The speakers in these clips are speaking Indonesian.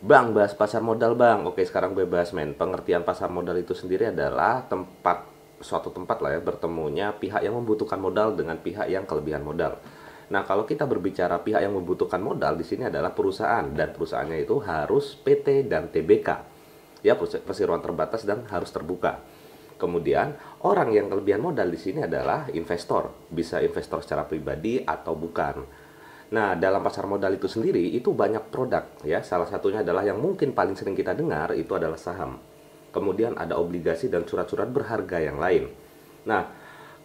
Bang, bahas pasar modal bang. Oke, sekarang gue bahas men. Pengertian pasar modal itu sendiri adalah suatu tempat lah ya, bertemunya pihak yang membutuhkan modal dengan pihak yang kelebihan modal. Nah, kalau kita berbicara pihak yang membutuhkan modal di sini adalah perusahaan, dan perusahaannya itu harus PT dan TBK. Ya, perseroan terbatas dan harus terbuka. Kemudian, orang yang kelebihan modal di sini adalah investor. Bisa investor secara pribadi atau bukan. Nah, dalam pasar modal itu sendiri itu banyak produk ya. Salah satunya adalah yang mungkin paling sering kita dengar itu adalah saham. Kemudian ada obligasi dan surat-surat berharga yang lain. Nah,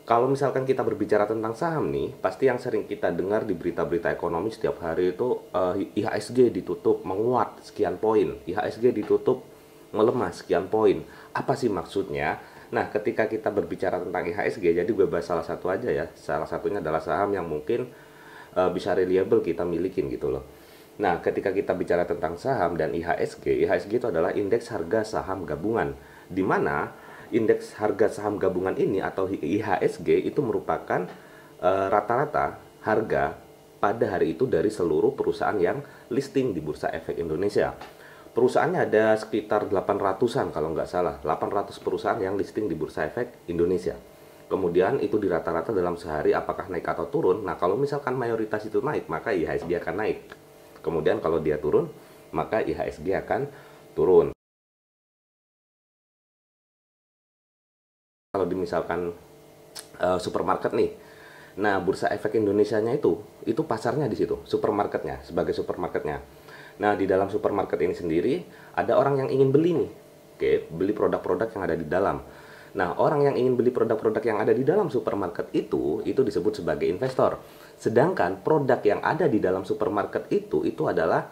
kalau misalkan kita berbicara tentang saham nih, pasti yang sering kita dengar di berita-berita ekonomi setiap hari itu IHSG ditutup menguat sekian poin, IHSG ditutup melemah sekian poin. Apa sih maksudnya? Nah, ketika kita berbicara tentang IHSG, jadi gue bahas salah satu aja ya. Salah satunya adalah saham yang mungkin bisa reliable kita milikin gitu loh. Nah, ketika kita bicara tentang saham dan IHSG, IHSG itu adalah indeks harga saham gabungan, di mana indeks harga saham gabungan ini atau IHSG itu merupakan rata-rata harga pada hari itu dari seluruh perusahaan yang listing di Bursa Efek Indonesia. Perusahaannya ada sekitar 800-an kalau nggak salah, 800 perusahaan yang listing di Bursa Efek Indonesia. Kemudian itu dirata-rata dalam sehari apakah naik atau turun. Nah, kalau misalkan mayoritas itu naik, maka IHSG akan naik. Kemudian kalau dia turun, maka IHSG akan turun. Kalau misalkan supermarket nih. Nah, Bursa Efek Indonesianya itu pasarnya di situ, supermarketnya, sebagai supermarketnya. Nah, di dalam supermarket ini sendiri ada orang yang ingin beli nih. Oke, beli produk-produk yang ada di dalam. Nah, orang yang ingin beli produk-produk yang ada di dalam supermarket itu disebut sebagai investor. Sedangkan produk yang ada di dalam supermarket itu adalah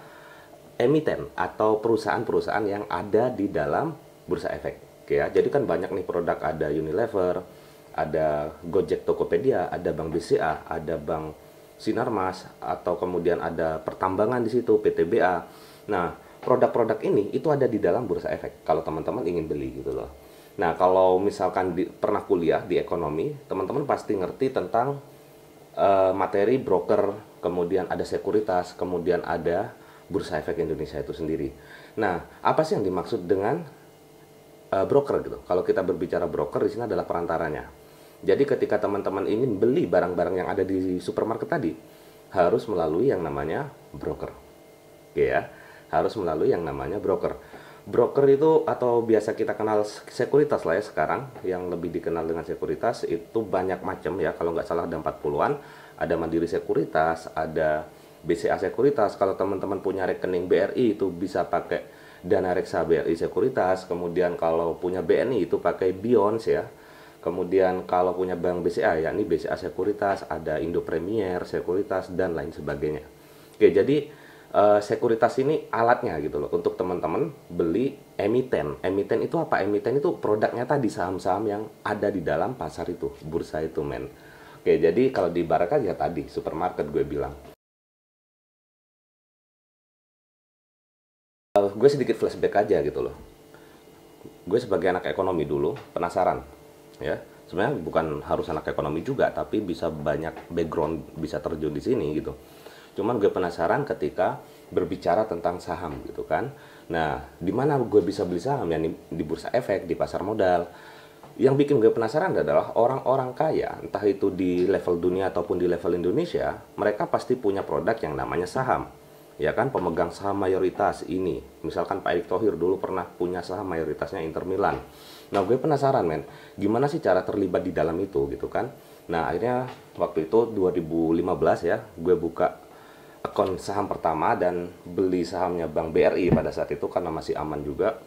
emiten atau perusahaan-perusahaan yang ada di dalam Bursa Efek. Oke ya, jadi kan banyak nih produk, ada Unilever, ada Gojek Tokopedia, ada Bank BCA, ada Bank Sinarmas, atau kemudian ada pertambangan di situ, PTBA. Nah, produk-produk ini itu ada di dalam Bursa Efek kalau teman-teman ingin beli gitu loh. Nah, kalau misalkan pernah kuliah di ekonomi, teman-teman pasti ngerti tentang materi broker, kemudian ada sekuritas, kemudian ada Bursa Efek Indonesia itu sendiri. Nah, apa sih yang dimaksud dengan broker gitu? Kalau kita berbicara broker di sini adalah perantaranya. Jadi ketika teman-teman ingin beli barang-barang yang ada di supermarket tadi, harus melalui yang namanya broker. Oke ya, harus melalui yang namanya broker. Broker itu atau biasa kita kenal sekuritas lah ya sekarang, yang lebih dikenal dengan sekuritas itu banyak macam ya, kalau nggak salah ada 40-an. Ada Mandiri Sekuritas, ada BCA Sekuritas. Kalau teman-teman punya rekening BRI itu bisa pakai Dana Reksa BRI Sekuritas. Kemudian kalau punya BNI itu pakai Beyond ya. Kemudian kalau punya bank BCA, yakni BCA Sekuritas, ada Indo Premier Sekuritas dan lain sebagainya. Oke, jadi sekuritas ini alatnya gitu loh untuk teman-teman beli emiten. Emiten itu apa? Emiten itu produknya tadi, saham-saham yang ada di dalam pasar itu, bursa itu men. Oke, jadi kalau diibaratkan ya tadi supermarket gue bilang. Gue sedikit flashback aja gitu loh. Gue sebagai anak ekonomi dulu penasaran ya. Sebenarnya bukan harus anak ekonomi juga, tapi bisa banyak background bisa terjun di sini gitu. Cuman gue penasaran ketika berbicara tentang saham gitu kan. Nah, di mana gue bisa beli saham? Ya di Bursa Efek, di pasar modal. Yang bikin gue penasaran adalah orang-orang kaya, entah itu di level dunia ataupun di level Indonesia, mereka pasti punya produk yang namanya saham. Ya kan, pemegang saham mayoritas ini. Misalkan Pak Erick Thohir dulu pernah punya saham mayoritasnya Inter Milan. Nah, gue penasaran men, gimana sih cara terlibat di dalam itu gitu kan. Nah, akhirnya waktu itu 2015 ya, gue buka akun saham pertama dan beli sahamnya Bank BRI pada saat itu karena masih aman juga.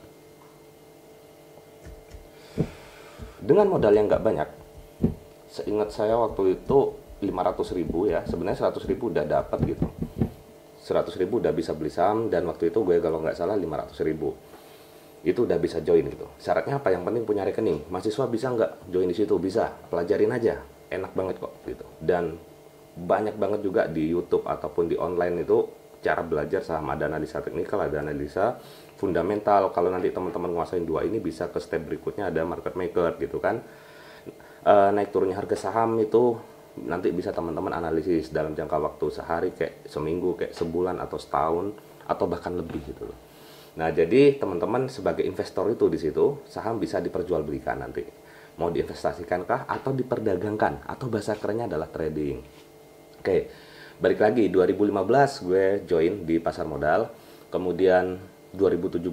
Dengan modal yang nggak banyak, seingat saya waktu itu 500.000 ya, sebenarnya 100.000 udah dapat gitu. 100.000 udah bisa beli saham, dan waktu itu gue kalau nggak salah 500.000 itu udah bisa join gitu. Syaratnya apa? Yang penting punya rekening. Mahasiswa bisa nggak join di situ? Bisa, pelajarin aja, enak banget kok gitu. Dan banyak banget juga di YouTube ataupun di online itu cara belajar saham. Ada analisa teknikal, ada analisa fundamental. Kalau nanti teman-teman nguasain dua ini, bisa ke step berikutnya, ada market maker gitu kan. Naik turunnya harga saham itu nanti bisa teman-teman analisis dalam jangka waktu sehari, kayak seminggu, kayak sebulan atau setahun, atau bahkan lebih gitu loh. Nah, jadi teman-teman sebagai investor itu di situ saham bisa diperjualbelikan nanti. Mau diinvestasikankah atau diperdagangkan atau bahasa kerennya adalah trading. Oke. Balik lagi 2015 gue join di pasar modal. Kemudian 2017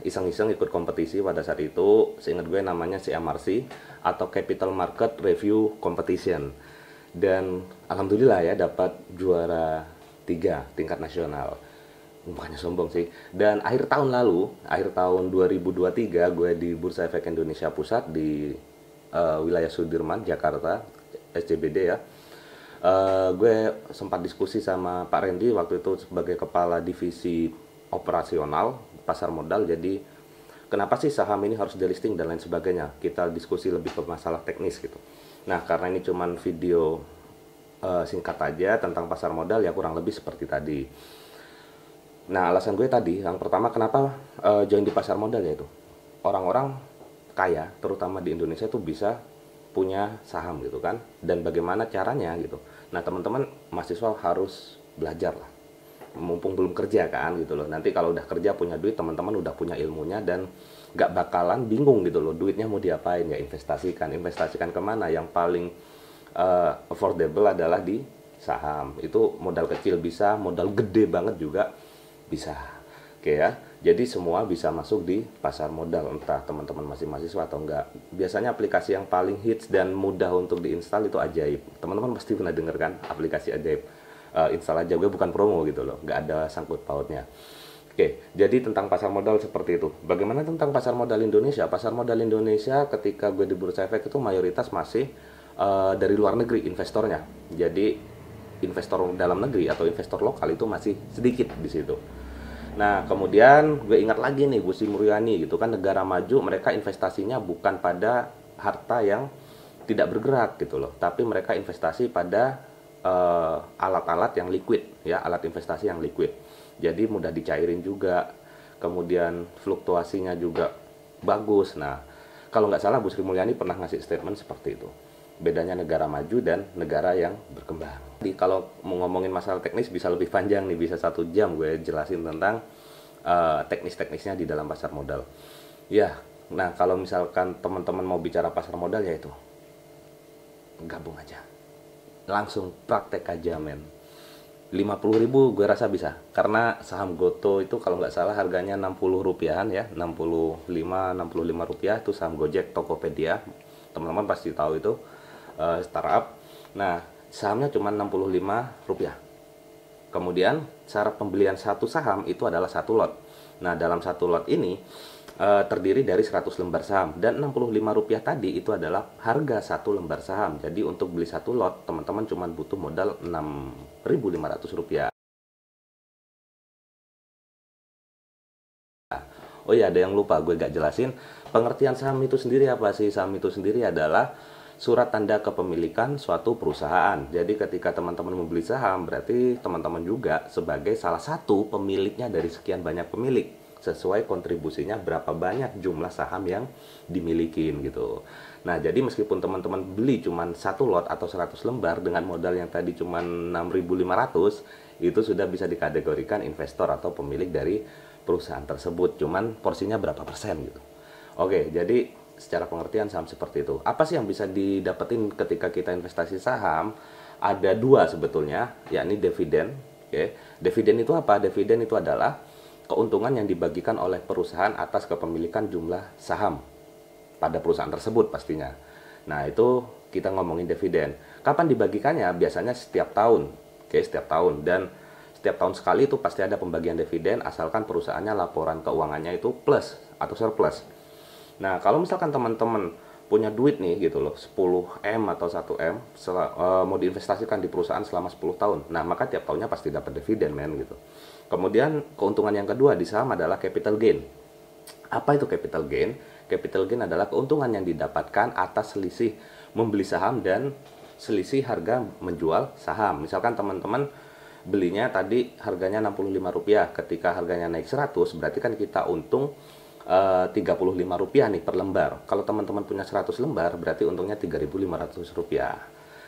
iseng-iseng ikut kompetisi pada saat itu, seingat gue namanya CMRC atau Capital Market Review Competition. Dan alhamdulillah ya dapat juara 3 tingkat nasional. Bukannya sombong sih. Dan akhir tahun 2023 gue di Bursa Efek Indonesia Pusat di wilayah Sudirman, Jakarta, SCBD ya. Gue sempat diskusi sama Pak Randy waktu itu sebagai kepala divisi operasional pasar modal. Jadi kenapa sih saham ini harus delisting dan lain sebagainya, kita diskusi lebih ke masalah teknis gitu. Nah, karena ini cuman video singkat aja tentang pasar modal ya, kurang lebih seperti tadi. Nah, alasan gue tadi yang pertama kenapa join di pasar modal, yaitu orang-orang kaya terutama di Indonesia tuh bisa punya saham gitu kan, dan bagaimana caranya gitu. Nah, teman-teman mahasiswa harus belajar lah, mumpung belum kerja kan gitu loh. Nanti kalau udah kerja punya duit, teman-teman udah punya ilmunya dan gak bakalan bingung gitu loh, duitnya mau diapain ya. Investasikan kemana? Yang paling affordable adalah di saham. Itu modal kecil bisa, modal gede banget juga bisa. Oke ya, jadi semua bisa masuk di pasar modal, entah teman-teman masih mahasiswa atau enggak. Biasanya aplikasi yang paling hits dan mudah untuk diinstal itu Ajaib. Teman-teman pasti pernah denger kan aplikasi Ajaib. Install aja, gue bukan promo gitu loh, nggak ada sangkut pautnya. Oke, jadi tentang pasar modal seperti itu. Bagaimana tentang pasar modal Indonesia? Pasar modal Indonesia ketika gue di Bursa Efek itu mayoritas masih dari luar negeri investornya. Jadi investor dalam negeri atau investor lokal itu masih sedikit di situ. Nah, kemudian gue ingat lagi nih Bu Sri Mulyani gitu kan, negara maju mereka investasinya bukan pada harta yang tidak bergerak gitu loh, tapi mereka investasi pada alat-alat yang liquid ya, alat investasi yang liquid. Jadi mudah dicairin juga, kemudian fluktuasinya juga bagus. Nah, kalau nggak salah Bu Sri Mulyani pernah ngasih statement seperti itu. Bedanya negara maju dan negara yang berkembang. Jadi kalau mau ngomongin masalah teknis bisa lebih panjang nih, bisa 1 jam gue jelasin tentang teknis-teknisnya di dalam pasar modal. Ya, nah kalau misalkan teman-teman mau bicara pasar modal ya itu, gabung aja. Langsung praktek aja men. 50.000 gue rasa bisa, karena saham Goto itu kalau nggak salah harganya 60 rupiahan ya, 65 rupiah itu saham Gojek, Tokopedia, teman-teman pasti tahu itu startup. Nah, sahamnya cuma 65 rupiah. Kemudian cara pembelian satu saham itu adalah 1 lot. Nah, dalam 1 lot ini terdiri dari 100 lembar saham, dan 65 rupiah tadi itu adalah harga 1 lembar saham. Jadi untuk beli 1 lot teman-teman cuma butuh modal 6.500 rupiah. Oh iya, ada yang lupa gue gak jelasin, pengertian saham itu sendiri apa sih? Saham itu sendiri adalah surat tanda kepemilikan suatu perusahaan. Jadi ketika teman-teman membeli saham, berarti teman-teman juga sebagai salah satu pemiliknya dari sekian banyak pemilik, sesuai kontribusinya berapa banyak jumlah saham yang dimilikin gitu. Nah, jadi meskipun teman-teman beli cuma 1 lot atau 100 lembar dengan modal yang tadi cuma 6.500, itu sudah bisa dikategorikan investor atau pemilik dari perusahaan tersebut. Cuman porsinya berapa persen gitu. Oke, jadi secara pengertian saham seperti itu. Apa sih yang bisa didapetin ketika kita investasi saham? Ada 2 sebetulnya, yakni dividen. Oke. Dividen itu apa? Dividen itu adalah keuntungan yang dibagikan oleh perusahaan atas kepemilikan jumlah saham pada perusahaan tersebut pastinya. Nah, itu kita ngomongin dividen. Kapan dibagikannya? Biasanya setiap tahun. Oke, setiap tahun. Dan setiap tahun sekali itu pasti ada pembagian dividen, asalkan perusahaannya laporan keuangannya itu plus atau surplus. Nah, kalau misalkan teman-teman punya duit nih gitu loh, 10M atau 1M mau diinvestasikan di perusahaan selama 10 tahun. Nah, maka tiap tahunnya pasti dapat dividen men gitu. Kemudian keuntungan yang kedua di saham adalah capital gain. Apa itu capital gain? Capital gain adalah keuntungan yang didapatkan atas selisih membeli saham dan selisih harga menjual saham. Misalkan teman-teman belinya tadi harganya 65 rupiah, ketika harganya naik 100 berarti kan kita untung 35 rupiah nih per lembar. Kalau teman-teman punya 100 lembar berarti untungnya 3.500 rupiah.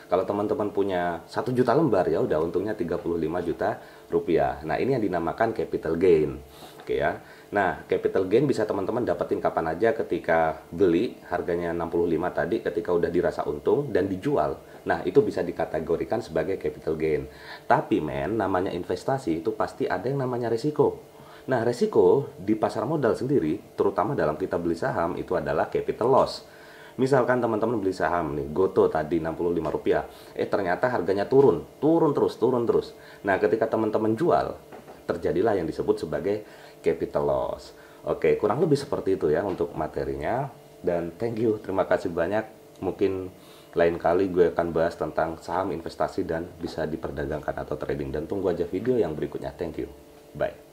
Kalau teman-teman punya 1 juta lembar, ya udah untungnya 35 juta rupiah. Nah, ini yang dinamakan capital gain. Oke ya. Nah, capital gain bisa teman-teman dapetin kapan aja, ketika beli harganya 65 tadi, ketika udah dirasa untung dan dijual. Nah, itu bisa dikategorikan sebagai capital gain. Tapi namanya investasi itu pasti ada yang namanya resiko. Nah, resiko di pasar modal sendiri, terutama dalam kita beli saham, itu adalah capital loss. Misalkan teman-teman beli saham nih, Goto tadi 65 rupiah, ternyata harganya turun terus. Nah, ketika teman-teman jual, terjadilah yang disebut sebagai capital loss. Oke, kurang lebih seperti itu ya untuk materinya. Dan thank you, terima kasih banyak. Mungkin lain kali gue akan bahas tentang saham investasi dan bisa diperdagangkan atau trading. Dan tunggu aja video yang berikutnya. Thank you, bye.